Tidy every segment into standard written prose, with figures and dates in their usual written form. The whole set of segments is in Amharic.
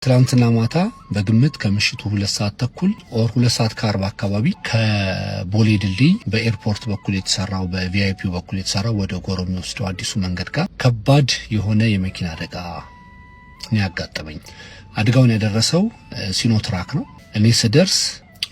ትላንትና ማታ በግምት ከምሽቱ 2 ሰዓት ተኩል ኦር 2 ሰዓት ከ40 አካባቢ ከቦሌ ድልድይ በኤርፖርት በኩል የተሰራው በቪአይፒ በኩል የተሰራው ወደ ጎሮ የሚወስደው አዲሱ መንገድ ጋር ከባድ የሆነ የመኪና አደጋ ነው ያጋጠመኝ። አደጋውን ያደረሰው ሲኖትራክ ነው። እኔ ስደርስ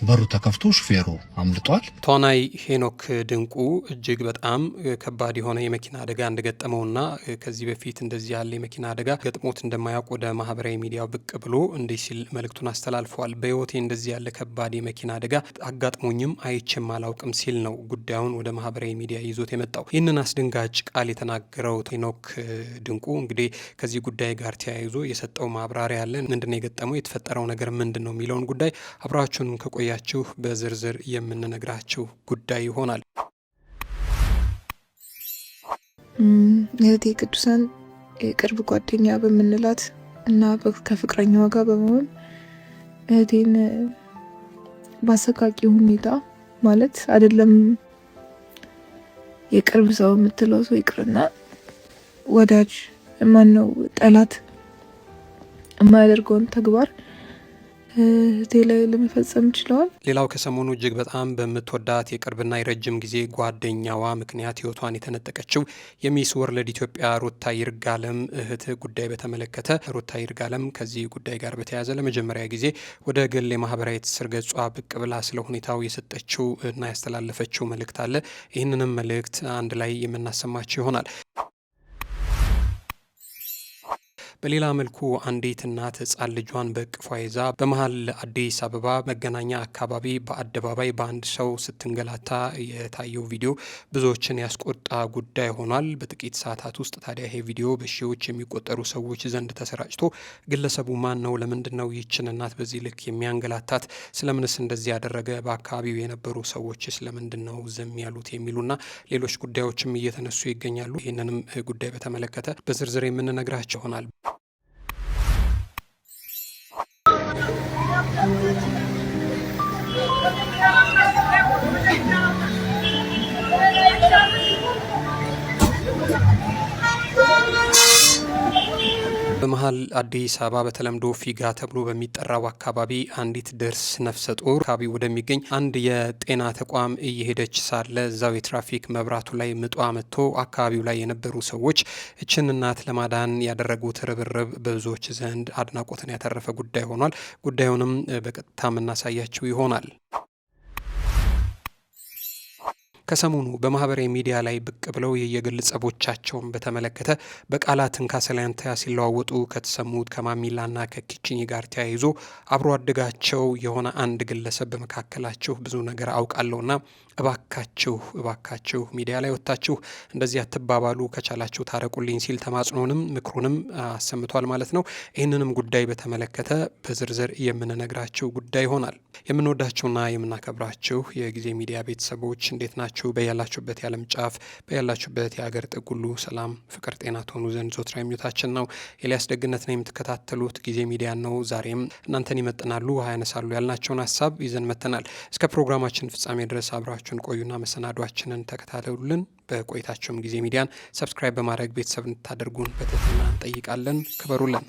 በሩ ተከፍቶ ሹፌሩ አምልጧል። ተዋናይ ሄኖክ ድንቁ እጅግ በጣም ከባድ የሆነ የመኪና አደጋ እንደገጠመውና ከዚህ በፊት እንደዚህ ያለ የመኪና አደጋ ገጥሞት እንደማያውቅ ወደ ማህበራዊ ሚዲያው ብቅ ብሎ እንዲህ ሲል መልእክቱን አስተላልፈዋል። በህይወቴ እንደዚህ ያለ ከባድ የመኪና አደጋ አጋጥሞኝም አይቼም አላውቅም ሲል ነው ጉዳዩን ወደ ማህበራዊ ሚዲያ ይዞት የመጣው። ይህንን አስደንጋጭ ቃል የተናገረው ሄኖክ ድንቁ እንግዲህ ከዚህ ጉዳይ ጋር ተያይዞ የሰጠው ማብራሪያ አለ። ምንድነው የገጠመው፣ የተፈጠረው ነገር ምንድነው የሚለውን ጉዳይ አብራችሁን ከቆያችሁ በዝርዝር የምንነግራችሁ ጉዳይ ይሆናል። እህቴ ቅዱሳን የቅርብ ጓደኛ በምንላት እና ከፍቅረኛዋ ጋር በመሆን እህቴን በአሰቃቂ ሁኔታ ማለት አይደለም የቅርብ ሰው የምትለው ሰው ይቅርና ወዳጅ ማን ነው ጠላት የማያደርገውን ተግባር እህቴ ላይ ለመፈጸም ችለዋል። ሌላው ከሰሞኑ እጅግ በጣም በምትወዳት የቅርብና የረጅም ጊዜ ጓደኛዋ ምክንያት ህይወቷን የተነጠቀችው የሚስ ወርልድ ኢትዮጵያ ሩታ ይርጋለም እህት ጉዳይ በተመለከተ ሩታ ይርጋለም ከዚህ ጉዳይ ጋር በተያያዘ ለመጀመሪያ ጊዜ ወደ ግል የማህበራዊ ትስስር ገጿ ብቅ ብላ ስለ ሁኔታው የሰጠችው እና ያስተላለፈችው መልእክት አለ። ይህንንም መልእክት አንድ ላይ የምናሰማቸው ይሆናል። በሌላ መልኩ አንዲት እናት ህጻን ልጇን በእቅፏ ይዛ በመሀል አዲስ አበባ መገናኛ አካባቢ በአደባባይ በአንድ ሰው ስትንገላታ የታየው ቪዲዮ ብዙዎችን ያስቆጣ ጉዳይ ሆኗል። በጥቂት ሰዓታት ውስጥ ታዲያ ይሄ ቪዲዮ በሺዎች የሚቆጠሩ ሰዎች ዘንድ ተሰራጭቶ ግለሰቡ ማን ነው፣ ለምንድን ነው ይህችን እናት በዚህ ልክ የሚያንገላታት፣ ስለምንስ እንደዚህ ያደረገ፣ በአካባቢው የነበሩ ሰዎች ስለምንድን ነው ዝም ያሉት የሚሉና ሌሎች ጉዳዮችም እየተነሱ ይገኛሉ። ይህንንም ጉዳይ በተመለከተ በዝርዝር የምንነግራቸው ይሆናል። በመሀል አዲስ አበባ በተለምዶ ፊጋ ተብሎ በሚጠራው አካባቢ አንዲት ደርስ ነፍሰ ጡር አካባቢ ወደሚገኝ አንድ የጤና ተቋም እየሄደች ሳለ እዛው የትራፊክ መብራቱ ላይ ምጧ መጥቶ አካባቢው ላይ የነበሩ ሰዎች እችን እናት ለማዳን ያደረጉት ርብርብ በብዙዎች ዘንድ አድናቆትን ያተረፈ ጉዳይ ሆኗል። ጉዳዩንም በቀጥታ የምናሳያችሁ ይሆናል። ከሰሞኑ በማህበራዊ ሚዲያ ላይ ብቅ ብለው የየግል ጸቦቻቸውን በተመለከተ በቃላት እንካሰላንታ ሲለዋወጡ ከተሰሙት ከማሚላና ከኪችኒ ጋር ተያይዞ አብሮ አደጋቸው የሆነ አንድ ግለሰብ በመካከላቸው ብዙ ነገር አውቃለሁና እባካችሁ ሚዲያ ላይ ወጣችሁ እንደዚህ አትባባሉ፣ ከቻላችሁ ታረቁልኝ ሲል ተማጽኖንም ምክሩንም አሰምቷል ማለት ነው። ይህንንም ጉዳይ በተመለከተ በዝርዝር የምንነግራችሁ ጉዳይ ይሆናል። የምንወዳችሁና የምናከብራችሁ የጊዜ ሚዲያ ቤተሰቦች እንዴት ናችሁ? በያላችሁበት የዓለም ጫፍ በያላችሁበት የሀገር ጥግ ሁሉ ሰላም፣ ፍቅር፣ ጤና ትሆኑ ዘንድ ዞትራ ምኞታችን ነው። ኤልያስ ደግነት ነው የምትከታተሉት ጊዜ ሚዲያ ነው። ዛሬም እናንተን ይመጥናሉ ያነሳሉ ያልናቸውን ሀሳብ ይዘን መጥተናል። እስከ ፕሮግራማችን ፍጻሜ ድረስ አብራችሁን ቆዩና መሰናዷችንን ተከታተሉልን። በቆይታችሁም ጊዜ ሚዲያን ሰብስክራይብ በማድረግ ቤተሰብ እንድታደርጉን በትህትና እንጠይቃለን። ክበሩልን።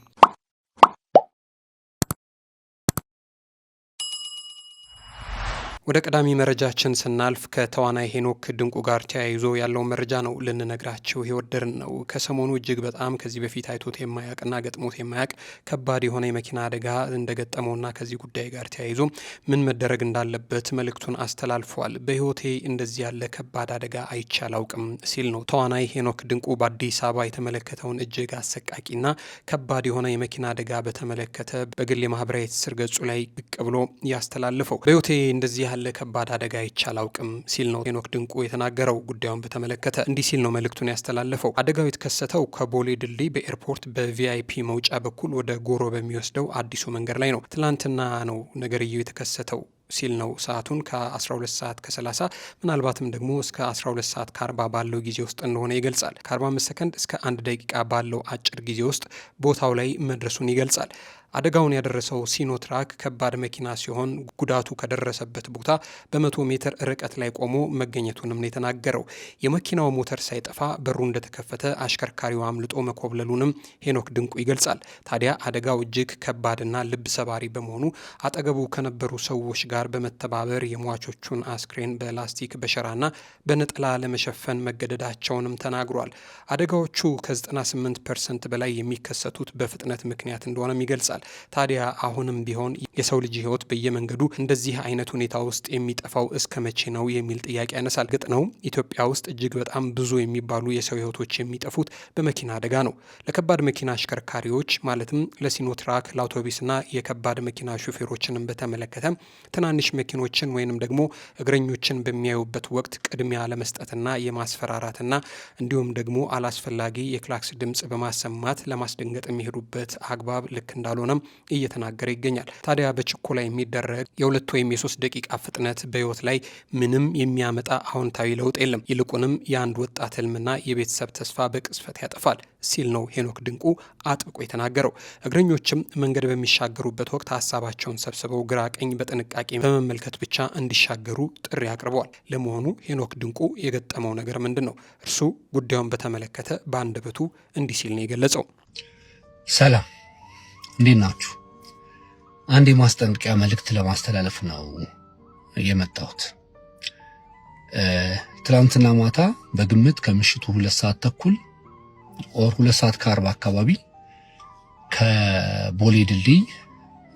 ወደ ቀዳሚ መረጃችን ስናልፍ ከተዋናይ ሄኖክ ድንቁ ጋር ተያይዞ ያለው መረጃ ነው ልንነግራችሁ የወደድን ነው። ከሰሞኑ እጅግ በጣም ከዚህ በፊት አይቶት የማያውቅና ገጥሞት የማያውቅ ከባድ የሆነ የመኪና አደጋ እንደገጠመውና ከዚህ ጉዳይ ጋር ተያይዞ ምን መደረግ እንዳለበት መልእክቱን አስተላልፏል። በህይወቴ እንደዚህ ያለ ከባድ አደጋ አይቼ አላውቅም ሲል ነው ተዋናይ ሄኖክ ድንቁ በአዲስ አበባ የተመለከተውን እጅግ አሰቃቂና ከባድ የሆነ የመኪና አደጋ በተመለከተ በግል የማህበራዊ ትስስር ገጹ ላይ ብቅ ብሎ ያስተላልፈው። በህይወቴ እንደዚህ ያለ ከባድ አደጋ አይቼ አላውቅም ሲል ነው ሄኖክ ድንቁ የተናገረው። ጉዳዩን በተመለከተ እንዲህ ሲል ነው መልእክቱን ያስተላለፈው። አደጋው የተከሰተው ከቦሌ ድልድይ በኤርፖርት በቪአይፒ መውጫ በኩል ወደ ጎሮ በሚወስደው አዲሱ መንገድ ላይ ነው። ትላንትና ነው ነገርየው የተከሰተው ሲል ነው ሰዓቱን ከ12 ሰዓት ከ30 ምናልባትም ደግሞ እስከ 12 ሰዓት ከ40 ባለው ጊዜ ውስጥ እንደሆነ ይገልጻል። ከ45 ሰከንድ እስከ 1 ደቂቃ ባለው አጭር ጊዜ ውስጥ ቦታው ላይ መድረሱን ይገልጻል። አደጋውን ያደረሰው ሲኖትራክ ከባድ መኪና ሲሆን ጉዳቱ ከደረሰበት ቦታ በ100 ሜትር ርቀት ላይ ቆሞ መገኘቱንም ነው የተናገረው። የመኪናው ሞተር ሳይጠፋ በሩ እንደተከፈተ አሽከርካሪው አምልጦ መኮብለሉንም ሄኖክ ድንቁ ይገልጻል። ታዲያ አደጋው እጅግ ከባድና ልብ ሰባሪ በመሆኑ አጠገቡ ከነበሩ ሰዎች ጋር በመተባበር የሟቾቹን አስክሬን በላስቲክ በሸራና በነጠላ ለመሸፈን መገደዳቸውንም ተናግሯል። አደጋዎቹ ከ98% በላይ የሚከሰቱት በፍጥነት ምክንያት እንደሆነም ይገልጻል። ታዲያ አሁንም ቢሆን የሰው ልጅ ሕይወት በየመንገዱ እንደዚህ አይነት ሁኔታ ውስጥ የሚጠፋው እስከ መቼ ነው የሚል ጥያቄ ያነሳል። ግጥ ነው ኢትዮጵያ ውስጥ እጅግ በጣም ብዙ የሚባሉ የሰው ሕይወቶች የሚጠፉት በመኪና አደጋ ነው። ለከባድ መኪና አሽከርካሪዎች ማለትም ለሲኖትራክ፣ ለአውቶቡስና የከባድ መኪና ሹፌሮችንም በተመለከተ ትናንሽ መኪኖችን ወይንም ደግሞ እግረኞችን በሚያዩበት ወቅት ቅድሚያ ለመስጠትና የማስፈራራትና እንዲሁም ደግሞ አላስፈላጊ የክላክስ ድምጽ በማሰማት ለማስደንገጥ የሚሄዱበት አግባብ ልክ እንዳልሆነም እየተናገረ ይገኛል። ታዲያ በችኮላ የሚደረግ የ2 ወይም የ3 ደቂቃ ፍጥነት በህይወት ላይ ምንም የሚያመጣ አዎንታዊ ለውጥ የለም። ይልቁንም የአንድ ወጣት ህልምና የቤተሰብ ተስፋ በቅጽበት ያጠፋል ሲል ነው ሄኖክ ድንቁ አጥብቆ የተናገረው። እግረኞችም መንገድ በሚሻገሩበት ወቅት ሀሳባቸውን ሰብስበው ግራ ቀኝ በጥንቃቄ በመመልከት ብቻ እንዲሻገሩ ጥሪ አቅርበዋል። ለመሆኑ ሄኖክ ድንቁ የገጠመው ነገር ምንድን ነው? እርሱ ጉዳዩን በተመለከተ በአንደበቱ እንዲህ ሲል ነው የገለጸው። ሰላም፣ እንዴት ናችሁ? አንድ የማስጠንቀቂያ መልእክት ለማስተላለፍ ነው የመጣሁት። ትላንትና ማታ በግምት ከምሽቱ 2 ሰዓት ተኩል ኦር 2 ሰዓት ከ40 አካባቢ ከቦሌ ድልድይ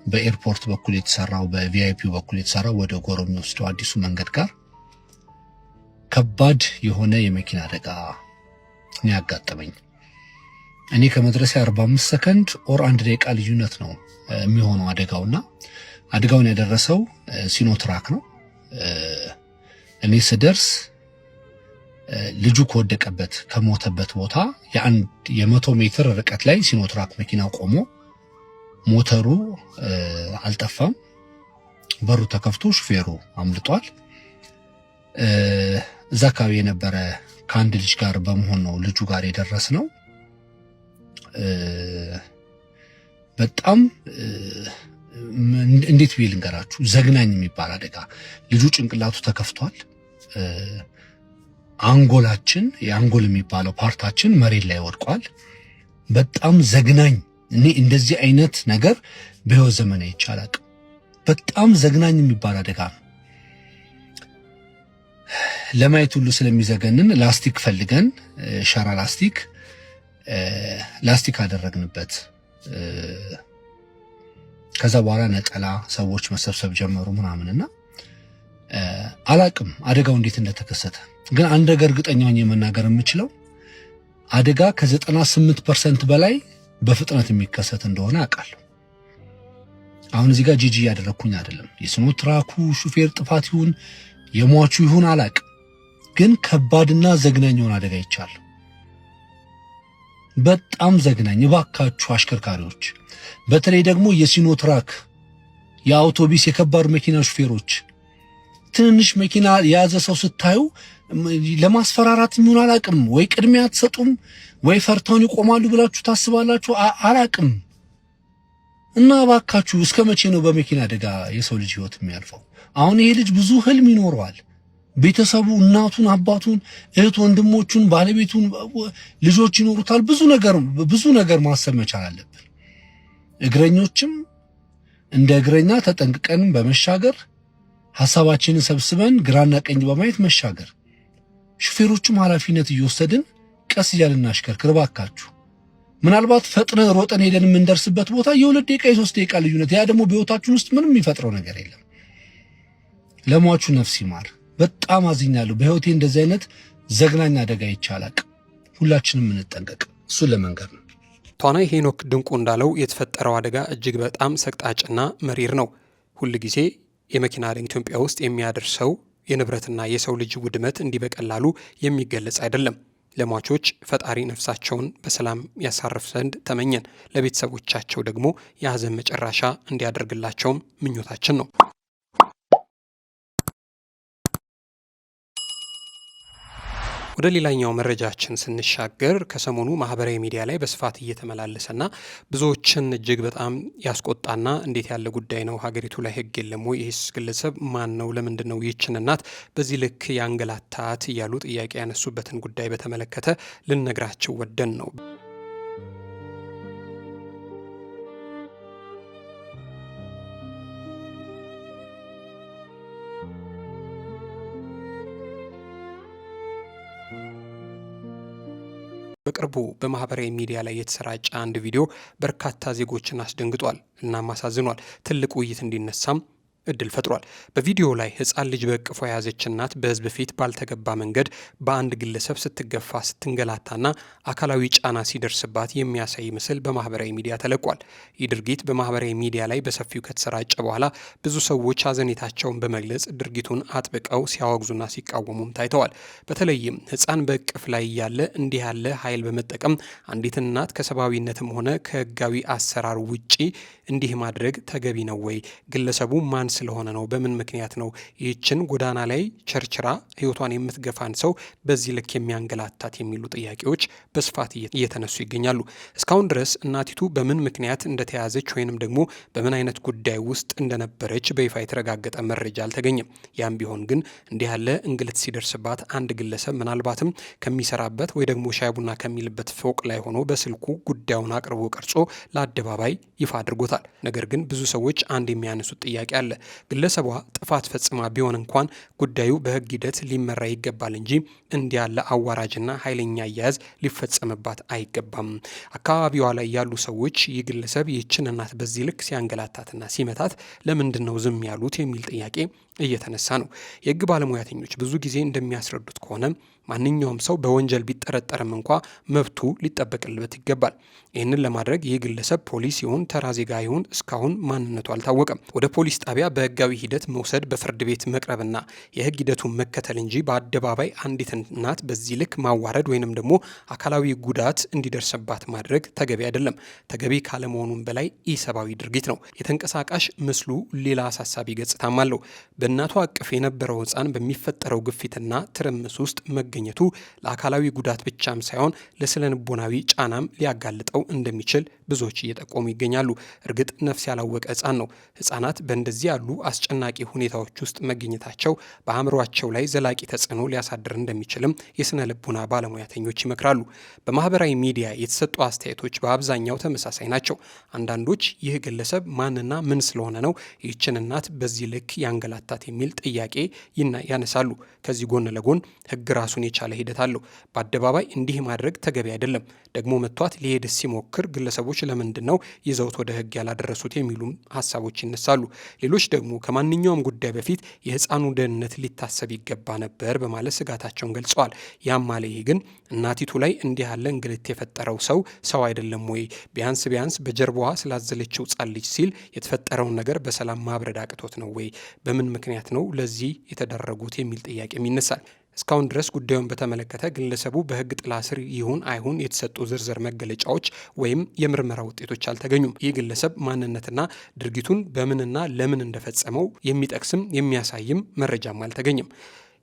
በኤርፖርት በኩል የተሰራው በቪአይፒ በኩል የተሰራው ወደ ጎሮ የሚወስደው አዲሱ መንገድ ጋር ከባድ የሆነ የመኪና አደጋ ነው ያጋጠመኝ። እኔ ከመድረሴ 45 ሰከንድ ኦር 1 ደቂቃ ልዩነት ነው የሚሆነው አደጋውና አደጋውን ያደረሰው ሲኖትራክ ነው። እኔ ስደርስ ልጁ ከወደቀበት ከሞተበት ቦታ የ100 ሜትር ርቀት ላይ ሲኖትራክ መኪናው ቆሞ ሞተሩ አልጠፋም፣ በሩ ተከፍቶ ሹፌሩ አምልጧል። እዛ አካባቢ የነበረ ከአንድ ልጅ ጋር በመሆን ነው ልጁ ጋር የደረስነው። በጣም እንዴት ቢል እንገራችሁ ዘግናኝ የሚባል አደጋ። ልጁ ጭንቅላቱ ተከፍቷል። አንጎላችን የአንጎል የሚባለው ፓርታችን መሬት ላይ ወድቋል። በጣም ዘግናኝ። እኔ እንደዚህ አይነት ነገር በህይወት ዘመን አይቻላል። በጣም ዘግናኝ የሚባል አደጋ ነው። ለማየት ሁሉ ስለሚዘገንን ላስቲክ ፈልገን ሸራ ላስቲክ አደረግንበት። ከዛ በኋላ ነጠላ ሰዎች መሰብሰብ ጀመሩ ምናምንና አላቅም አደጋው እንዴት እንደተከሰተ። ግን አንድ ነገር እርግጠኛ ሆኜ መናገር የምችለው አደጋ ከ98% በላይ በፍጥነት የሚከሰት እንደሆነ አውቃለሁ። አሁን እዚህ ጋር ጂጂ ያደረኩኝ አይደለም። የሲኖትራኩ ሹፌር ጥፋት ይሁን የሟቹ ይሁን አላቅም፣ ግን ከባድና ዘግናኝ የሆነ አደጋ ይቻላል። በጣም ዘግናኝ። እባካችሁ አሽከርካሪዎች፣ በተለይ ደግሞ የሲኖትራክ የአውቶቡስ የከባድ መኪና ሹፌሮች ትንንሽ መኪና የያዘ ሰው ስታዩ ለማስፈራራት የሚሆን አላቅም፣ ወይ ቅድሚያ አትሰጡም ወይ ፈርተውን ይቆማሉ ብላችሁ ታስባላችሁ አላቅም። እና እባካችሁ እስከ መቼ ነው በመኪና አደጋ የሰው ልጅ ህይወት የሚያልፈው? አሁን ይሄ ልጅ ብዙ ህልም ይኖረዋል። ቤተሰቡ እናቱን፣ አባቱን፣ እህት ወንድሞቹን፣ ባለቤቱን፣ ልጆች ይኖሩታል። ብዙ ነገር ማሰብ መቻል አለብን። እግረኞችም እንደ እግረኛ ተጠንቅቀን በመሻገር ሐሳባችንን ሰብስበን ግራና ቀኝ በማየት መሻገር፣ ሹፌሮቹም ኃላፊነት እየወሰድን ቀስ እያልን እናሽከርክር እባካችሁ። ምናልባት ፈጥነን ሮጠን ሄደን የምንደርስበት ቦታ የ2 ደቂቃ የ3 ደቂቃ ልዩነት፣ ያ ደግሞ በህይወታችን ውስጥ ምንም የሚፈጥረው ነገር የለም። ለሟቹ ነፍስ ይማር። በጣም አዝኛለሁ። በህይወቴ እንደዚህ አይነት ዘግናኝ አደጋ ይቻላል። ሁላችንም እንጠንቀቅ። እሱን ለመንገር ነው። ተዋናይ ሄኖክ ድንቁ እንዳለው የተፈጠረው አደጋ እጅግ በጣም ሰቅጣጭና መሪር ነው። ሁልጊዜ የመኪና አደጋ ኢትዮጵያ ውስጥ የሚያደርሰው የንብረትና የሰው ልጅ ውድመት እንዲህ በቀላሉ የሚገለጽ አይደለም። ለሟቾች ፈጣሪ ነፍሳቸውን በሰላም ያሳርፍ ዘንድ ተመኘን። ለቤተሰቦቻቸው ደግሞ የሀዘን መጨረሻ እንዲያደርግላቸውም ምኞታችን ነው። ወደ ሌላኛው መረጃችን ስንሻገር ከሰሞኑ ማህበራዊ ሚዲያ ላይ በስፋት እየተመላለሰና ብዙዎችን እጅግ በጣም ያስቆጣና እንዴት ያለ ጉዳይ ነው? ሀገሪቱ ላይ ህግ የለም ወይ? ይህስ ግለሰብ ማን ነው? ለምንድን ነው ይህችን እናት በዚህ ልክ ያንገላታት? እያሉ ጥያቄ ያነሱበትን ጉዳይ በተመለከተ ልነግራችሁ ወደን ነው። በቅርቡ በማህበራዊ ሚዲያ ላይ የተሰራጨ አንድ ቪዲዮ በርካታ ዜጎችን አስደንግጧል እናም አሳዝኗል። ትልቅ ውይይት እንዲነሳም እድል ፈጥሯል። በቪዲዮ ላይ ህፃን ልጅ በእቅፏ የያዘች እናት በህዝብ ፊት ባልተገባ መንገድ በአንድ ግለሰብ ስትገፋ፣ ስትንገላታና አካላዊ ጫና ሲደርስባት የሚያሳይ ምስል በማህበራዊ ሚዲያ ተለቋል። ይህ ድርጊት በማህበራዊ ሚዲያ ላይ በሰፊው ከተሰራጨ በኋላ ብዙ ሰዎች ሀዘኔታቸውን በመግለጽ ድርጊቱን አጥብቀው ሲያወግዙና ሲቃወሙም ታይተዋል። በተለይም ህፃን በእቅፍ ላይ እያለ እንዲህ ያለ ኃይል በመጠቀም አንዲት እናት ከሰብአዊነትም ሆነ ከህጋዊ አሰራር ውጪ እንዲህ ማድረግ ተገቢ ነው ወይ? ግለሰቡ ማን ስለሆነ ነው? በምን ምክንያት ነው ይህችን ጎዳና ላይ ቸርችራ ህይወቷን የምትገፋን ሰው በዚህ ልክ የሚያንገላታት? የሚሉ ጥያቄዎች በስፋት እየተነሱ ይገኛሉ። እስካሁን ድረስ እናቲቱ በምን ምክንያት እንደተያዘች ወይንም ደግሞ በምን አይነት ጉዳይ ውስጥ እንደነበረች በይፋ የተረጋገጠ መረጃ አልተገኘም። ያም ቢሆን ግን እንዲህ ያለ እንግልት ሲደርስባት አንድ ግለሰብ ምናልባትም ከሚሰራበት ወይ ደግሞ ሻይ ቡና ከሚልበት ፎቅ ላይ ሆኖ በስልኩ ጉዳዩን አቅርቦ ቀርጾ ለአደባባይ ይፋ አድርጎታል። ነገር ግን ብዙ ሰዎች አንድ የሚያነሱት ጥያቄ አለ። ግለሰቧ ጥፋት ፈጽማ ቢሆን እንኳን ጉዳዩ በህግ ሂደት ሊመራ ይገባል እንጂ እንዲህ ያለ አዋራጅና ኃይለኛ አያያዝ ሊፈጸምባት አይገባም። አካባቢዋ ላይ ያሉ ሰዎች ይህ ግለሰብ ይህችን እናት በዚህ ልክ ሲያንገላታትና ሲመታት ለምንድን ነው ዝም ያሉት የሚል ጥያቄ እየተነሳ ነው። የህግ ባለሙያተኞች ብዙ ጊዜ እንደሚያስረዱት ከሆነ ማንኛውም ሰው በወንጀል ቢጠረጠርም እንኳ መብቱ ሊጠበቅለት ይገባል። ይህንን ለማድረግ ይህ ግለሰብ ፖሊስ ይሁን ተራ ዜጋ ይሁን እስካሁን ማንነቱ አልታወቀም። ወደ ፖሊስ ጣቢያ በህጋዊ ሂደት መውሰድ፣ በፍርድ ቤት መቅረብና የህግ ሂደቱን መከተል እንጂ በአደባባይ አንዲት እናት በዚህ ልክ ማዋረድ ወይንም ደግሞ አካላዊ ጉዳት እንዲደርስባት ማድረግ ተገቢ አይደለም። ተገቢ ካለመሆኑም በላይ ኢሰብአዊ ድርጊት ነው። የተንቀሳቃሽ ምስሉ ሌላ አሳሳቢ ገጽታም አለው። በእናቷ እቅፍ የነበረው ህፃን በሚፈጠረው ግፊትና ትርምስ ውስጥ መገኘቱ ለአካላዊ ጉዳት ብቻም ሳይሆን ለስነ ልቦናዊ ጫናም ሊያጋልጠው እንደሚችል ብዙዎች እየጠቆሙ ይገኛሉ። እርግጥ ነፍስ ያላወቀ ህፃን ነው። ህፃናት በእንደዚህ ያሉ አስጨናቂ ሁኔታዎች ውስጥ መገኘታቸው በአእምሯቸው ላይ ዘላቂ ተጽዕኖ ሊያሳድር እንደሚችልም የስነ ልቦና ባለሙያተኞች ይመክራሉ። በማህበራዊ ሚዲያ የተሰጡ አስተያየቶች በአብዛኛው ተመሳሳይ ናቸው። አንዳንዶች ይህ ግለሰብ ማንና ምን ስለሆነ ነው ይህችን እናት በዚህ ልክ ያንገላታት የሚል ጥያቄ ያነሳሉ። ከዚህ ጎን ለጎን ህግ ራሱን የቻለ ሂደት አለው። በአደባባይ እንዲህ ማድረግ ተገቢ አይደለም። ደግሞ መቷት ሊሄድ ሲሞክር ግለሰቦች ለምንድን ነው ይዘውት ወደ ህግ ያላደረሱት የሚሉም ሀሳቦች ይነሳሉ። ሌሎች ደግሞ ከማንኛውም ጉዳይ በፊት የህፃኑ ደህንነት ሊታሰብ ይገባ ነበር በማለት ስጋታቸውን ገልጸዋል። ያም ማለ ይህ ግን እናቲቱ ላይ እንዲህ ያለ እንግልት የፈጠረው ሰው አይደለም ወይ? ቢያንስ በጀርባዋ ስላዘለችው ህፃን ልጅ ሲል የተፈጠረውን ነገር በሰላም ማብረድ አቅቶት ነው ወይ? በምን ምክንያት ነው ለዚህ የተደረጉት የሚል ጥያቄም ይነሳል። እስካሁን ድረስ ጉዳዩን በተመለከተ ግለሰቡ በህግ ጥላ ስር ይሁን አይሁን የተሰጡ ዝርዝር መገለጫዎች ወይም የምርመራ ውጤቶች አልተገኙም። ይህ ግለሰብ ማንነትና ድርጊቱን በምንና ለምን እንደፈጸመው የሚጠቅስም የሚያሳይም መረጃም አልተገኘም።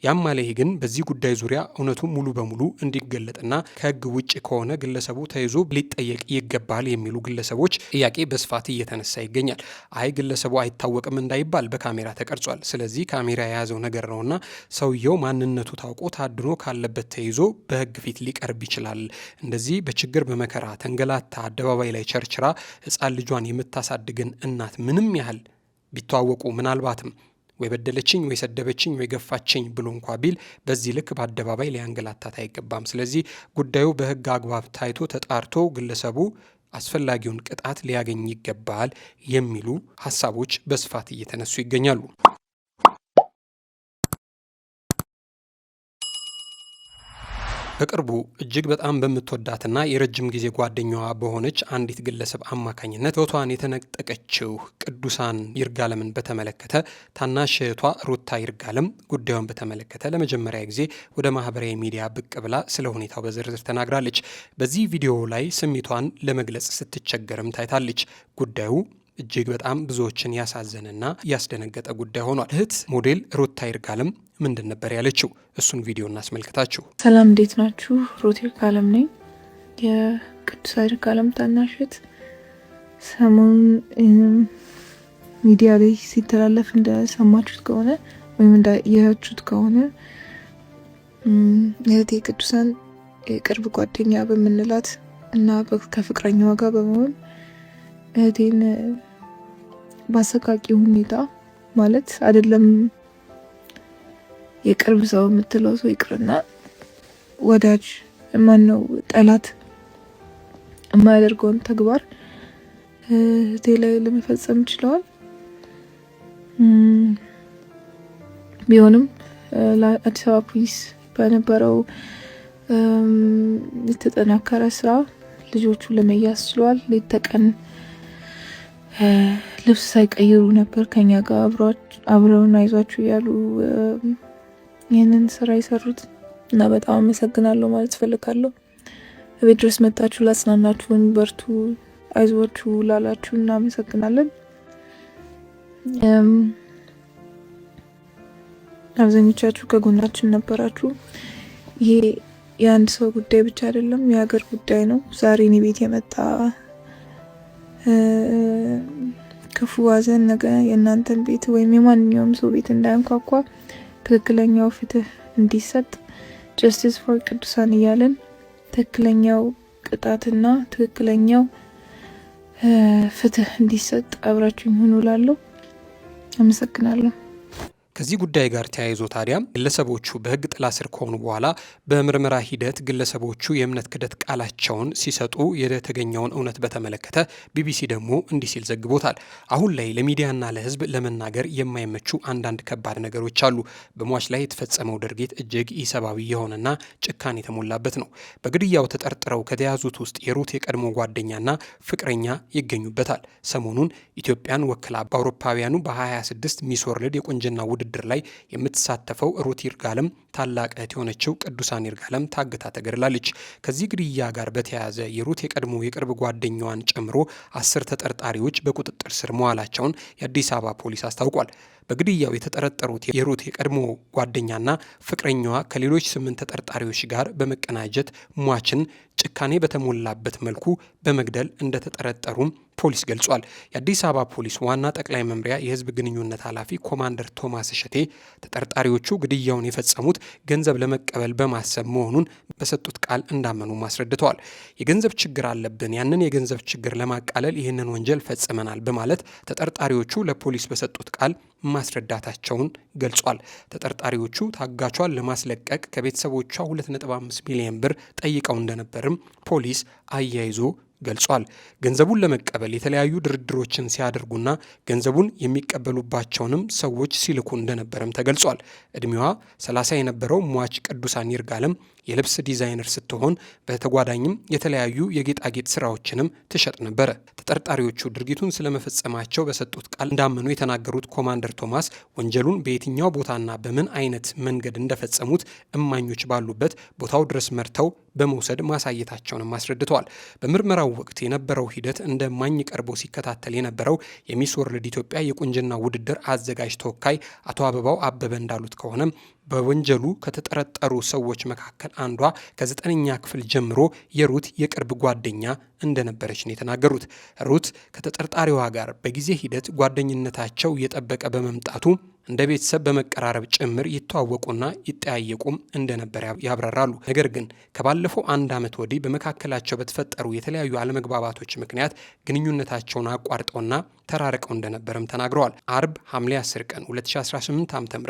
ያም ማለ ይህ ግን በዚህ ጉዳይ ዙሪያ እውነቱ ሙሉ በሙሉ እንዲገለጥና ከህግ ውጭ ከሆነ ግለሰቡ ተይዞ ሊጠየቅ ይገባል የሚሉ ግለሰቦች ጥያቄ በስፋት እየተነሳ ይገኛል። አይ ግለሰቡ አይታወቅም እንዳይባል በካሜራ ተቀርጿል። ስለዚህ ካሜራ የያዘው ነገር ነውና ሰውየው ማንነቱ ታውቆ ታድኖ ካለበት ተይዞ በህግ ፊት ሊቀርብ ይችላል። እንደዚህ በችግር በመከራ ተንገላታ አደባባይ ላይ ቸርችራ ህፃን ልጇን የምታሳድግን እናት ምንም ያህል ቢተዋወቁ ምናልባትም ወይ በደለችኝ ወይ ሰደበችኝ ወይ ገፋችኝ ብሎ እንኳ ቢል በዚህ ልክ በአደባባይ ሊያንገላታት አይገባም። ስለዚህ ጉዳዩ በህግ አግባብ ታይቶ ተጣርቶ ግለሰቡ አስፈላጊውን ቅጣት ሊያገኝ ይገባል የሚሉ ሀሳቦች በስፋት እየተነሱ ይገኛሉ። በቅርቡ እጅግ በጣም በምትወዳትና የረጅም ጊዜ ጓደኛዋ በሆነች አንዲት ግለሰብ አማካኝነት ሕይወቷን የተነጠቀችው ቅዱሳን ይርጋለምን በተመለከተ ታናሽ እህቷ ሩታ ይርጋለም ጉዳዩን በተመለከተ ለመጀመሪያ ጊዜ ወደ ማህበራዊ ሚዲያ ብቅ ብላ ስለ ሁኔታው በዝርዝር ተናግራለች። በዚህ ቪዲዮ ላይ ስሜቷን ለመግለጽ ስትቸገርም ታይታለች። ጉዳዩ እጅግ በጣም ብዙዎችን ያሳዘነና ያስደነገጠ ጉዳይ ሆኗል። እህት ሞዴል ሩታ ይርጋለም ምንድን ነበር ያለችው? እሱን ቪዲዮ እናስመልክታችሁ። ሰላም፣ እንዴት ናችሁ? ሩት ይርጋለም ነኝ፣ የቅዱስ ይርጋለም ታናሽ እህት። ሰሞኑን ሚዲያ ላይ ሲተላለፍ እንደሰማችሁት ከሆነ ወይም እንዳያችሁት ከሆነ እህቴ ቅዱሳን የቅርብ ጓደኛ በምንላት እና ከፍቅረኛዋ ጋር በመሆን እህቴን በአሰቃቂ ሁኔታ ማለት አይደለም የቅርብ ሰው የምትለው ሰው ይቅርና ወዳጅ ማነው ጠላት የማያደርገውን ተግባር እህቴ ላይ ለመፈጸም ችለዋል። ቢሆንም ለአዲስ አበባ ፖሊስ በነበረው የተጠናከረ ስራ ልጆቹ ለመያዝ ችለዋል። ሌት ተቀን ልብስ ሳይቀይሩ ነበር ከኛ ጋር አብረውን አይዟችሁ እያሉ ይህንን ስራ የሰሩት እና በጣም አመሰግናለሁ ማለት ፈልጋለሁ። ቤት ድረስ መጣችሁ ላጽናናችሁን፣ በርቱ፣ አይዟችሁ ላላችሁ እናመሰግናለን። አብዛኞቻችሁ ከጎናችን ነበራችሁ። ይሄ የአንድ ሰው ጉዳይ ብቻ አይደለም፣ የሀገር ጉዳይ ነው። ዛሬ እኔ ቤት የመጣ ክፉ ሐዘን ነገ የእናንተን ቤት ወይም የማንኛውም ሰው ቤት እንዳያንኳኳ ትክክለኛው ፍትህ እንዲሰጥ ጀስቲስ ፎር ቅዱሳን እያለን ትክክለኛው ቅጣትና ትክክለኛው ፍትህ እንዲሰጥ አብራችሁኝ ሁኑ እላለሁ። አመሰግናለሁ። ከዚህ ጉዳይ ጋር ተያይዞ ታዲያ ግለሰቦቹ በሕግ ጥላ ስር ከሆኑ በኋላ በምርመራ ሂደት ግለሰቦቹ የእምነት ክደት ቃላቸውን ሲሰጡ የተገኘውን እውነት በተመለከተ ቢቢሲ ደግሞ እንዲህ ሲል ዘግቦታል። አሁን ላይ ለሚዲያና ለሕዝብ ለመናገር የማይመቹ አንዳንድ ከባድ ነገሮች አሉ። በሟች ላይ የተፈጸመው ድርጊት እጅግ ኢሰብአዊ የሆነና ጭካኔ የተሞላበት ነው። በግድያው ተጠርጥረው ከተያዙት ውስጥ የሩት የቀድሞ ጓደኛና ፍቅረኛ ይገኙበታል። ሰሞኑን ኢትዮጵያን ወክላ በአውሮፓውያኑ በ2026 ሚስ ወርልድ የቁንጅና ውድድር ላይ የምትሳተፈው ሩት ይርጋለም ታላቅ እህት የሆነችው ቅዱሳን ይርጋለም ታግታ ተገድላለች። ከዚህ ግድያ ጋር በተያያዘ የሩት የቀድሞ የቅርብ ጓደኛዋን ጨምሮ 10 ተጠርጣሪዎች በቁጥጥር ስር መዋላቸውን የአዲስ አበባ ፖሊስ አስታውቋል። በግድያው የተጠረጠሩት የሩት የቀድሞ ጓደኛና ፍቅረኛዋ ከሌሎች 8 ተጠርጣሪዎች ጋር በመቀናጀት ሟችን ጭካኔ በተሞላበት መልኩ በመግደል እንደተጠረጠሩም ፖሊስ ገልጿል። የአዲስ አበባ ፖሊስ ዋና ጠቅላይ መምሪያ የሕዝብ ግንኙነት ኃላፊ ኮማንደር ቶማስ እሸቴ ተጠርጣሪዎቹ ግድያውን የፈጸሙት ገንዘብ ለመቀበል በማሰብ መሆኑን በሰጡት ቃል እንዳመኑ አስረድተዋል። የገንዘብ ችግር አለብን፣ ያንን የገንዘብ ችግር ለማቃለል ይህንን ወንጀል ፈጽመናል በማለት ተጠርጣሪዎቹ ለፖሊስ በሰጡት ቃል ማስረዳታቸውን ገልጿል። ተጠርጣሪዎቹ ታጋቿን ለማስለቀቅ ከቤተሰቦቿ 2.5 ሚሊዮን ብር ጠይቀው እንደነበርም ፖሊስ አያይዞ ገልጿል። ገንዘቡን ለመቀበል የተለያዩ ድርድሮችን ሲያደርጉና ገንዘቡን የሚቀበሉባቸውንም ሰዎች ሲልኩ እንደነበረም ተገልጿል። እድሜዋ 30 የነበረው ሟች ቅዱሳን ይርጋለም የልብስ ዲዛይነር ስትሆን በተጓዳኝም የተለያዩ የጌጣጌጥ ስራዎችንም ትሸጥ ነበረ። ተጠርጣሪዎቹ ድርጊቱን ስለመፈጸማቸው በሰጡት ቃል እንዳመኑ የተናገሩት ኮማንደር ቶማስ ወንጀሉን በየትኛው ቦታና በምን አይነት መንገድ እንደፈጸሙት እማኞች ባሉበት ቦታው ድረስ መርተው በመውሰድ ማሳየታቸውንም አስረድተዋል። በምርመራው ወቅት የነበረው ሂደት እንደ ማኝ ቀርቦ ሲከታተል የነበረው የሚስ ወርልድ ኢትዮጵያ የቁንጅና ውድድር አዘጋጅ ተወካይ አቶ አበባው አበበ እንዳሉት ከሆነ በወንጀሉ ከተጠረጠሩ ሰዎች መካከል አንዷ ከ9ኛ ክፍል ጀምሮ የሩት የቅርብ ጓደኛ እንደነበረች ነው የተናገሩት። ሩት ከተጠርጣሪዋ ጋር በጊዜ ሂደት ጓደኝነታቸው እየጠበቀ በመምጣቱ እንደ ቤተሰብ በመቀራረብ ጭምር ይተዋወቁና ይጠያየቁም እንደነበር ያብራራሉ። ነገር ግን ከባለፈው 1 ዓመት ወዲህ በመካከላቸው በተፈጠሩ የተለያዩ አለመግባባቶች ምክንያት ግንኙነታቸውን አቋርጠውና ተራርቀው እንደነበረም ተናግረዋል። አርብ ሐምሌ 10 ቀን 2018 ዓ.ም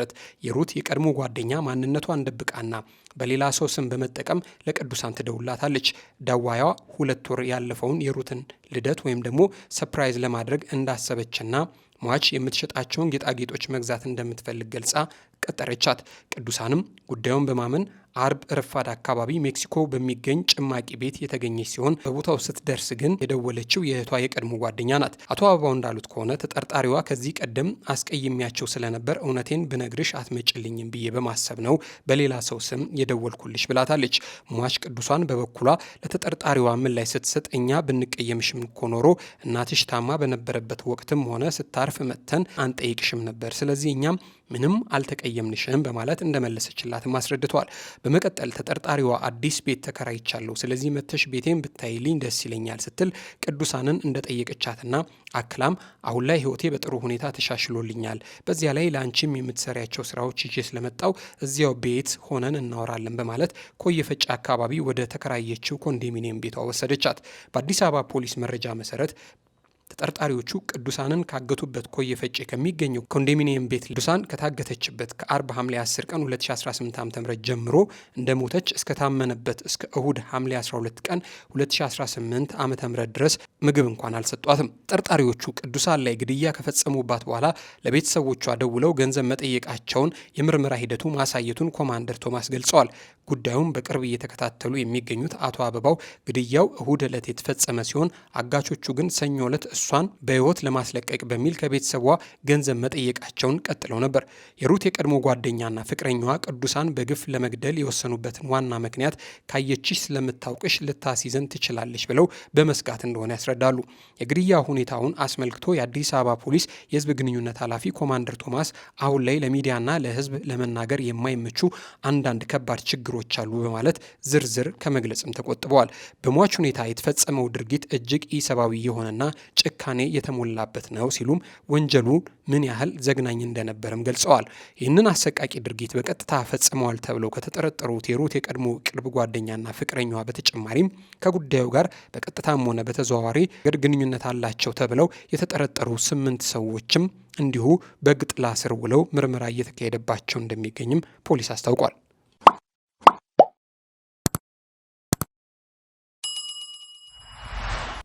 የሩት የቀድሞ ጓደኛ ማንነቷን ደብቃና በሌላ ሰው ስም በመጠቀም ለቅዱሳን ትደውላታለች። ደዋያዋ 2 ወር ያለፈውን የሩትን ልደት ወይም ደግሞ ሰርፕራይዝ ለማድረግ እንዳሰበችና ሟች የምትሸጣቸውን ጌጣጌጦች መግዛት እንደምትፈልግ ገልጻ ቀጠረቻት። ቅዱሳንም ጉዳዩን በማመን አርብ ረፋድ አካባቢ ሜክሲኮ በሚገኝ ጭማቂ ቤት የተገኘች ሲሆን በቦታው ስትደርስ ግን የደወለችው የእህቷ የቀድሞ ጓደኛ ናት። አቶ አበባው እንዳሉት ከሆነ ተጠርጣሪዋ ከዚህ ቀደም አስቀይሜያቸው ስለነበር እውነቴን ብነግርሽ አትመጭልኝም ብዬ በማሰብ ነው በሌላ ሰው ስም የደወልኩልሽ ብላታለች። ሟች ቅዱሳን በበኩሏ ለተጠርጣሪዋ ምን ላይ ስትሰጥ እኛ ብንቀየምሽም እኮ ኖሮ እናትሽ ታማ በነበረበት ወቅትም ሆነ ስታርፍ መጥተን አንጠይቅሽም ነበር። ስለዚህ እኛም ምንም አልተቀየምንሽም በማለት እንደመለሰችላትም አስረድተዋል። በመቀጠል ተጠርጣሪዋ አዲስ ቤት ተከራይቻለሁ፣ ስለዚህ መተሽ ቤቴን ብታይልኝ ደስ ይለኛል ስትል ቅዱሳንን እንደጠየቀቻትና አክላም አሁን ላይ ህይወቴ በጥሩ ሁኔታ ተሻሽሎልኛል፣ በዚያ ላይ ለአንቺም የምትሰሪያቸው ስራዎች ይዤ ስለመጣው እዚያው ቤት ሆነን እናወራለን በማለት ኮየፈጫ አካባቢ ወደ ተከራየችው ኮንዶሚኒየም ቤቷ ወሰደቻት። በአዲስ አበባ ፖሊስ መረጃ መሰረት ተጠርጣሪዎቹ ቅዱሳንን ካገቱበት ኮየፈጬ ከሚገኘው ኮንዶሚኒየም ቤት ቅዱሳን ከታገተችበት ከአርብ ሐምሌ 10 ቀን 2018 ዓ.ም ጀምሮ እንደሞተች እስከታመነበት እስከ እሁድ ሐምሌ 12 ቀን 2018 ዓ.ም ድረስ ምግብ እንኳን አልሰጧትም። ተጠርጣሪዎቹ ቅዱሳን ላይ ግድያ ከፈጸሙባት በኋላ ለቤተሰቦቿ ደውለው ገንዘብ መጠየቃቸውን የምርመራ ሂደቱ ማሳየቱን ኮማንደር ቶማስ ገልጸዋል። ጉዳዩን በቅርብ እየተከታተሉ የሚገኙት አቶ አበባው ግድያው እሁድ ዕለት የተፈጸመ ሲሆን አጋቾቹ ግን ሰኞ ዕለት እሷን በህይወት ለማስለቀቅ በሚል ከቤተሰቧ ገንዘብ መጠየቃቸውን ቀጥለው ነበር። የሩት የቀድሞ ጓደኛና ፍቅረኛዋ ቅዱሳን በግፍ ለመግደል የወሰኑበትን ዋና ምክንያት ካየችሽ ስለምታውቅሽ ልታስይዘን ትችላለች ብለው በመስጋት እንደሆነ ያስረዳሉ። የግድያ ሁኔታውን አስመልክቶ የአዲስ አበባ ፖሊስ የህዝብ ግንኙነት ኃላፊ ኮማንደር ቶማስ አሁን ላይ ለሚዲያና ለህዝብ ለመናገር የማይመቹ አንዳንድ ከባድ ችግሮች አሉ በማለት ዝርዝር ከመግለጽም ተቆጥበዋል። በሟች ሁኔታ የተፈጸመው ድርጊት እጅግ ኢሰብአዊ የሆነና ጭካኔ የተሞላበት ነው ሲሉም ወንጀሉ ምን ያህል ዘግናኝ እንደነበረም ገልጸዋል። ይህንን አሰቃቂ ድርጊት በቀጥታ ፈጽመዋል ተብለው ከተጠረጠሩት የሩት የቀድሞ ቅርብ ጓደኛና ፍቅረኛዋ በተጨማሪም ከጉዳዩ ጋር በቀጥታም ሆነ በተዘዋዋሪ ግንኙነት አላቸው ተብለው የተጠረጠሩ 8 ሰዎችም እንዲሁ በሕግ ጥላ ስር ውለው ምርመራ እየተካሄደባቸው እንደሚገኝም ፖሊስ አስታውቋል።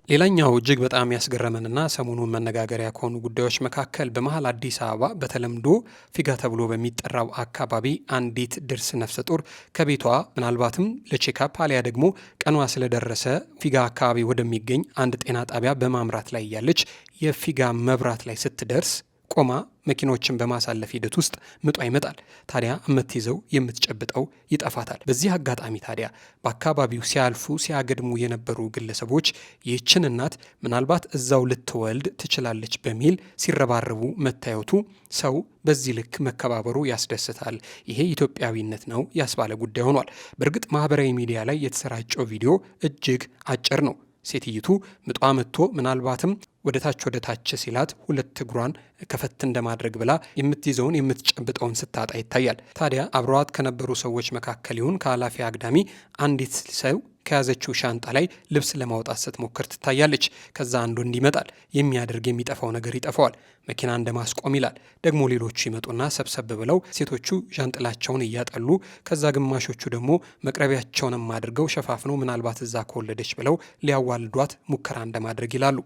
ሌላኛው እጅግ በጣም ያስገረመንና ሰሞኑን መነጋገሪያ ከሆኑ ጉዳዮች መካከል በመሀል አዲስ አበባ በተለምዶ ፊጋ ተብሎ በሚጠራው አካባቢ አንዲት ድርስ ነፍሰ ጡር ከቤቷ ምናልባትም ለቼካፕ አሊያ ደግሞ ቀኗ ስለደረሰ ፊጋ አካባቢ ወደሚገኝ አንድ ጤና ጣቢያ በማምራት ላይ ያለች የፊጋ መብራት ላይ ስትደርስ ቆማ መኪኖችን በማሳለፍ ሂደት ውስጥ ምጧ ይመጣል። ታዲያ የምትይዘው የምትጨብጠው ይጠፋታል። በዚህ አጋጣሚ ታዲያ በአካባቢው ሲያልፉ ሲያገድሙ የነበሩ ግለሰቦች ይህችን እናት ምናልባት እዛው ልትወልድ ትችላለች በሚል ሲረባረቡ መታየቱ ሰው በዚህ ልክ መከባበሩ ያስደስታል። ይሄ ኢትዮጵያዊነት ነው ያስባለ ጉዳይ ሆኗል። በእርግጥ ማህበራዊ ሚዲያ ላይ የተሰራጨው ቪዲዮ እጅግ አጭር ነው። ሴትይቱ ምጧ መጥቶ ምናልባትም ወደ ታች ሲላት ሁለት እግሯን ከፈት እንደማድረግ ብላ የምትይዘውን የምትጨብጠውን ስታጣ ይታያል። ታዲያ አብረዋት ከነበሩ ሰዎች መካከል ይሁን ከኃላፊ አግዳሚ አንዲት ሰው ከያዘችው ሻንጣ ላይ ልብስ ለማውጣት ስትሞክር ትታያለች። ከዛ አንዱ እንዲመጣል የሚያደርግ የሚጠፋው ነገር ይጠፋዋል። መኪና እንደማስቆም ይላል። ደግሞ ሌሎቹ ይመጡና ሰብሰብ ብለው ሴቶቹ ዣንጥላቸውን እያጠሉ ከዛ ግማሾቹ ደግሞ መቅረቢያቸውንም አድርገው ሸፋፍነው ምናልባት እዛ ከወለደች ብለው ሊያዋልዷት ሙከራ እንደማድረግ ይላሉ።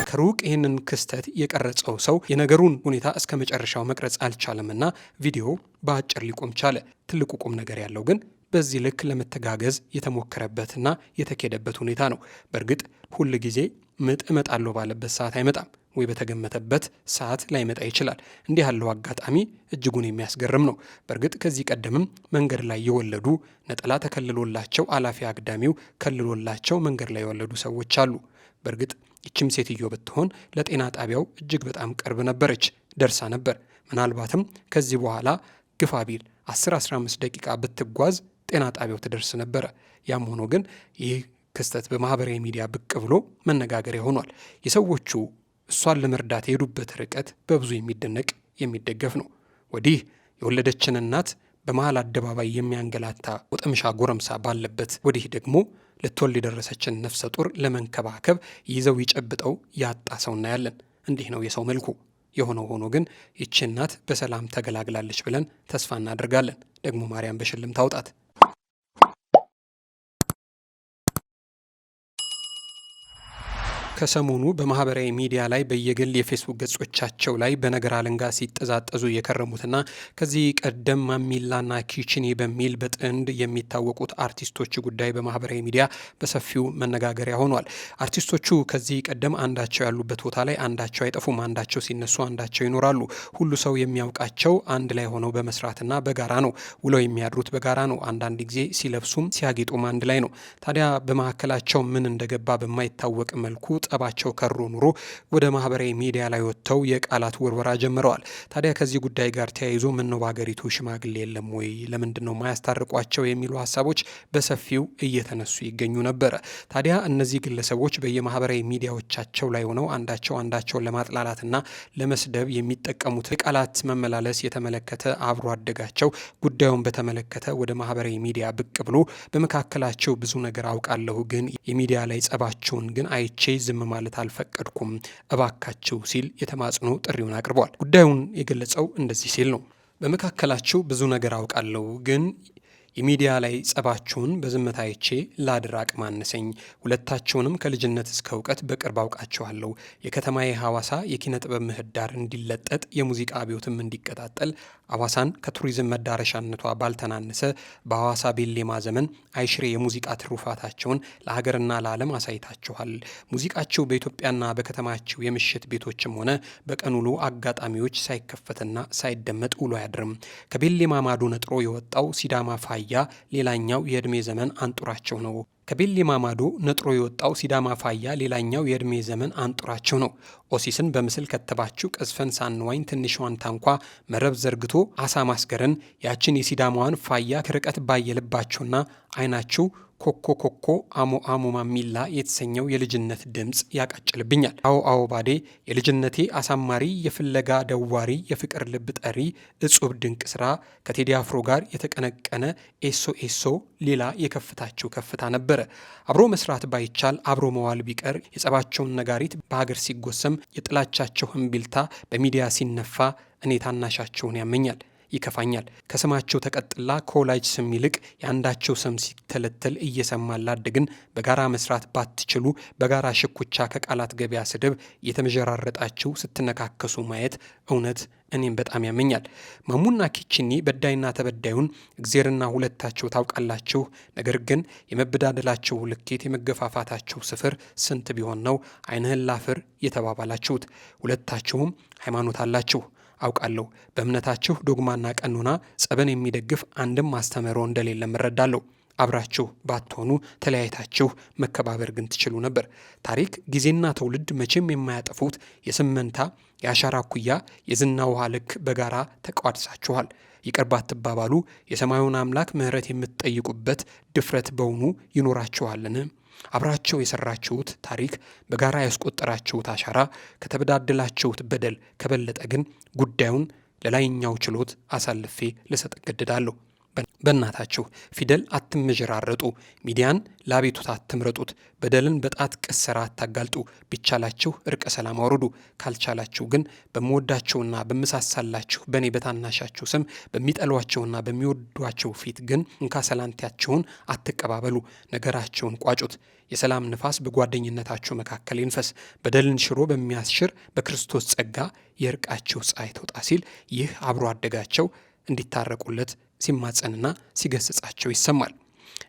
ከሩቅ ይህንን ክስተት የቀረጸው ሰው የነገሩን ሁኔታ እስከ መጨረሻው መቅረጽ አልቻለምና ቪዲዮ በአጭር ሊቆም ቻለ። ትልቁ ቁም ነገር ያለው ግን በዚህ ልክ ለመተጋገዝ የተሞከረበትና የተኬደበት ሁኔታ ነው። በእርግጥ ሁል ጊዜ ምጥ እመጣለሁ ባለበት ሰዓት አይመጣም፣ ወይ በተገመተበት ሰዓት ላይመጣ ይችላል። እንዲህ ያለው አጋጣሚ እጅጉን የሚያስገርም ነው። በእርግጥ ከዚህ ቀደምም መንገድ ላይ የወለዱ ነጠላ ተከልሎላቸው አላፊ አግዳሚው ከልሎላቸው መንገድ ላይ የወለዱ ሰዎች አሉ። በእርግጥ ይችም ሴትዮ ብትሆን ለጤና ጣቢያው እጅግ በጣም ቅርብ ነበረች፣ ደርሳ ነበር። ምናልባትም ከዚህ በኋላ ግፋ ቢል 10-15 ደቂቃ ብትጓዝ ጤና ጣቢያው ትደርስ ነበረ። ያም ሆኖ ግን ይህ ክስተት በማህበራዊ ሚዲያ ብቅ ብሎ መነጋገሪያ ሆኗል። የሰዎቹ እሷን ለመርዳት የሄዱበት ርቀት በብዙ የሚደነቅ የሚደገፍ ነው። ወዲህ የወለደችን እናት በመሃል አደባባይ የሚያንገላታ ወጠምሻ ጎረምሳ ባለበት፣ ወዲህ ደግሞ ልትወልድ የደረሰችን ነፍሰ ጡር ለመንከባከብ ይዘው ይጨብጠው ያጣ ሰው እናያለን። እንዲህ ነው የሰው መልኩ። የሆነው ሆኖ ግን ይቺ እናት በሰላም ተገላግላለች ብለን ተስፋ እናደርጋለን። ደግሞ ማርያም በሽልም ታውጣት። ከሰሞኑ በማህበራዊ ሚዲያ ላይ በየግል የፌስቡክ ገጾቻቸው ላይ በነገር አለንጋ ሲጠዛጠዙ የከረሙትና ከዚህ ቀደም ማሚላና ኪችኒ በሚል በጥንድ የሚታወቁት አርቲስቶች ጉዳይ በማህበራዊ ሚዲያ በሰፊው መነጋገሪያ ሆኗል። አርቲስቶቹ ከዚህ ቀደም አንዳቸው ያሉበት ቦታ ላይ አንዳቸው አይጠፉም። አንዳቸው ሲነሱ አንዳቸው ይኖራሉ። ሁሉ ሰው የሚያውቃቸው አንድ ላይ ሆነው በመስራትና በጋራ ነው። ውለው የሚያድሩት በጋራ ነው። አንዳንድ ጊዜ ሲለብሱም ሲያጌጡም አንድ ላይ ነው። ታዲያ በመካከላቸው ምን እንደገባ በማይታወቅ መልኩ ጠባቸው ከሮ ኑሮ ወደ ማህበራዊ ሚዲያ ላይ ወጥተው የቃላት ወርወራ ጀምረዋል። ታዲያ ከዚህ ጉዳይ ጋር ተያይዞ ምነው በሀገሪቱ ሽማግሌ የለም ወይ? ለምንድን ነው ማያስታርቋቸው? የሚሉ ሀሳቦች በሰፊው እየተነሱ ይገኙ ነበረ። ታዲያ እነዚህ ግለሰቦች በየማህበራዊ ሚዲያዎቻቸው ላይ ሆነው አንዳቸውን ለማጥላላትና ለመስደብ የሚጠቀሙት የቃላት መመላለስ የተመለከተ አብሮ አደጋቸው ጉዳዩን በተመለከተ ወደ ማህበራዊ ሚዲያ ብቅ ብሎ በመካከላቸው ብዙ ነገር አውቃለሁ፣ ግን የሚዲያ ላይ ጸባቸውን ግን አይቼ ዝም ማለት አልፈቀድኩም እባካችሁ ሲል የተማጽኖ ጥሪውን አቅርቧል። ጉዳዩን የገለጸው እንደዚህ ሲል ነው። በመካከላችሁ ብዙ ነገር አውቃለሁ፣ ግን የሚዲያ ላይ ጸባችሁን በዝምታ አይቼ ላድር አቅም አነሰኝ። ሁለታችሁንም ከልጅነት እስከ እውቀት በቅርብ አውቃችኋለሁ። የከተማዬ ሐዋሳ የኪነ ጥበብ ምህዳር እንዲለጠጥ፣ የሙዚቃ አብዮትም እንዲቀጣጠል ሐዋሳን ከቱሪዝም መዳረሻነቷ ባልተናነሰ በሐዋሳ ቤሌማ ዘመን አይሽሬ የሙዚቃ ትሩፋታቸውን ለሀገርና ለዓለም አሳይታችኋል። ሙዚቃችሁ በኢትዮጵያና በከተማችሁ የምሽት ቤቶችም ሆነ በቀን ውሎ አጋጣሚዎች ሳይከፈትና ሳይደመጥ ውሎ አያድርም። ከቤሌማ ማዶ ነጥሮ የወጣው ሲዳማ ፋያ ሌላኛው የዕድሜ ዘመን አንጡራቸው ነው። ከቤሌማ ማዶ ነጥሮ የወጣው ሲዳማ ፋያ ሌላኛው የዕድሜ ዘመን አንጡራቸው ነው። ኦሲስን በምስል ከተባችሁ ቀዝፈን ሳንዋኝ ትንሿን ታንኳ መረብ ዘርግቶ አሳ ማስገረን ያችን የሲዳማዋን ፋያ ከርቀት ባየልባችሁና አይናችሁ ኮኮ ኮኮ አሞ አሞ ማሚላ የተሰኘው የልጅነት ድምፅ ያቃጭልብኛል። አዎ አዎ ባዴ የልጅነቴ አሳማሪ የፍለጋ ደዋሪ የፍቅር ልብ ጠሪ እጹብ ድንቅ ስራ ከቴዲ አፍሮ ጋር የተቀነቀነ ኤሶ ኤሶ ሌላ የከፍታችሁ ከፍታ ነበረ። አብሮ መስራት ባይቻል አብሮ መዋል ቢቀር የጸባቸውን ነጋሪት በሀገር ሲጎሰም የጥላቻቸው ህንቢልታ በሚዲያ ሲነፋ እኔ ታናሻቸውን ያመኛል፣ ይከፋኛል። ከስማቸው ተቀጥላ ከወላጅ ስም ይልቅ የአንዳቸው ስም ሲተለተል እየሰማን ላደግን በጋራ መስራት ባትችሉ በጋራ ሽኩቻ ከቃላት ገበያ ስድብ እየተመጀራረጣችሁ ስትነካከሱ ማየት እውነት እኔም በጣም ያመኛል። ማሙና ኪችኒ በዳይና ተበዳዩን እግዜርና ሁለታቸው ታውቃላችሁ። ነገር ግን የመበዳደላቸው ልኬት የመገፋፋታቸው ስፍር ስንት ቢሆን ነው ዓይንህን ላፍር የተባባላችሁት? ሁለታችሁም ሃይማኖት አላችሁ አውቃለሁ። በእምነታችሁ ዶግማና ቀኖና ጸበን የሚደግፍ አንድም አስተምህሮ እንደሌለ እረዳለሁ። አብራችሁ ባትሆኑ ተለያይታችሁ መከባበር ግን ትችሉ ነበር። ታሪክ ጊዜና ትውልድ መቼም የማያጠፉት የስመንታ የአሻራ ኩያ የዝና ውሃ ልክ በጋራ ተቋድሳችኋል። ይቅር ባትባባሉ የሰማዩን አምላክ ምሕረት የምትጠይቁበት ድፍረት በውኑ ይኖራችኋልን? አብራቸው የሰራችሁት ታሪክ በጋራ ያስቆጠራችሁት አሻራ ከተበዳደላችሁት በደል ከበለጠ ግን ጉዳዩን ለላይኛው ችሎት አሳልፌ ልሰጥ እገደዳለሁ። በእናታችሁ ፊደል አትመጀራረጡ። ሚዲያን ለአቤቱታ አትምረጡት። በደልን በጣት ቅሰራ አታጋልጡ። ቢቻላችሁ እርቀ ሰላም አውርዱ። ካልቻላችሁ ግን በምወዳቸውና በምሳሳላችሁ በእኔ በታናሻችሁ ስም በሚጠሏቸውና በሚወዷቸው ፊት ግን እንካ ሰላንቲያችሁን አትቀባበሉ። ነገራቸውን ቋጩት። የሰላም ንፋስ በጓደኝነታችሁ መካከል ይንፈስ። በደልን ሽሮ በሚያስሽር በክርስቶስ ጸጋ የእርቃችሁ ፀሐይ ተውጣ ሲል ይህ አብሮ አደጋቸው እንዲታረቁለት ሲማጸንና ሲገስጻቸው ይሰማል።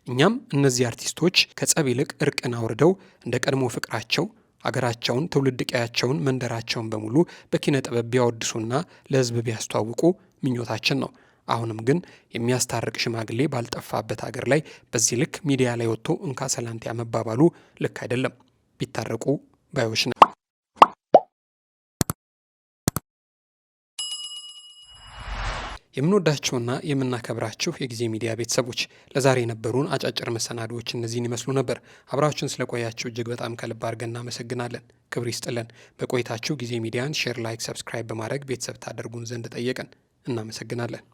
እኛም እነዚህ አርቲስቶች ከጸብ ይልቅ እርቅን አውርደው እንደ ቀድሞ ፍቅራቸው አገራቸውን፣ ትውልድ ቀያቸውን፣ መንደራቸውን በሙሉ በኪነ ጥበብ ቢያወድሱና ለሕዝብ ቢያስተዋውቁ ምኞታችን ነው። አሁንም ግን የሚያስታርቅ ሽማግሌ ባልጠፋበት አገር ላይ በዚህ ልክ ሚዲያ ላይ ወጥቶ እንካ ሰላንቲያ መባባሉ ልክ አይደለም። ቢታረቁ ባዮች ነው። የምንወዳችሁና የምናከብራችሁ የጊዜ ሚዲያ ቤተሰቦች ለዛሬ የነበሩን አጫጭር መሰናዶዎች እነዚህን ይመስሉ ነበር። አብራችሁን ስለቆያችሁ እጅግ በጣም ከልብ አድርገን እናመሰግናለን። ክብር ይስጥልን። በቆይታችሁ ጊዜ ሚዲያን ሼር፣ ላይክ፣ ሰብስክራይብ በማድረግ ቤተሰብ ታደርጉን ዘንድ ጠየቅን። እናመሰግናለን።